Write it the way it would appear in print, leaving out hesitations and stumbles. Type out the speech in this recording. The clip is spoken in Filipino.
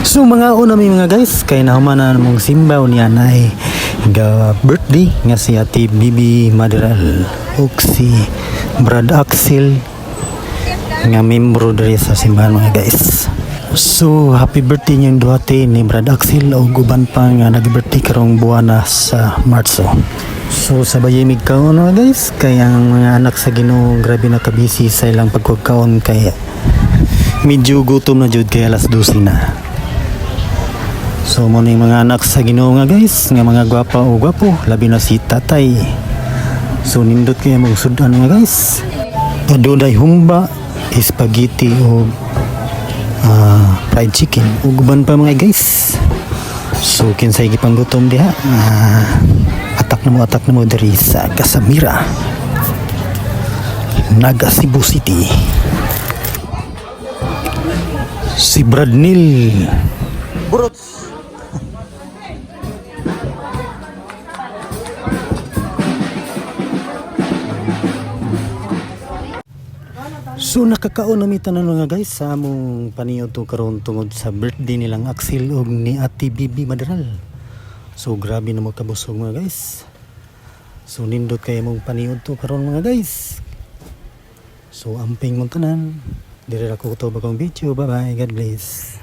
So mga una may mga guys, kay nahumanan mong simbaw niya na ga birthday nga si Ate Bibi Maderal ug si Brad Axel nga membro diri sa simbahan mga guys. So happy birthday niyong duhati ni Brad Axel ug uban pa nga nag-birthday karong buwan na sa Marso. So sabay mig kaon mga guys, kay ang mga anak sa Ginoo grabe na kabisi sa ilang pagkakaon kay medyo gutom na jud kay alas 12 na. So mo ni mga anak sa Ginoo nga guys, nga mga gwapa o gwapo, labi na si tatay. So nindot kaya mong sudan nga guys. Adoday humba, spaghetti o fried chicken ug uban pa mga guys. So kinsay gipanggutom diha. Atak na mo diri sa Casamira, Naga Cebu City. Si Bradnil Burots. So nakakaon na mi tanan nga guys sa among paniod to karon tungod sa birthday nilang Axel ug ni Ate Bibi Maderal. So grabe na mo kabusog mga guys. So nindot kay mong paniod to karon mga guys. So amping mong tanan. Dire ra ko to bagong video. Bye bye. God bless.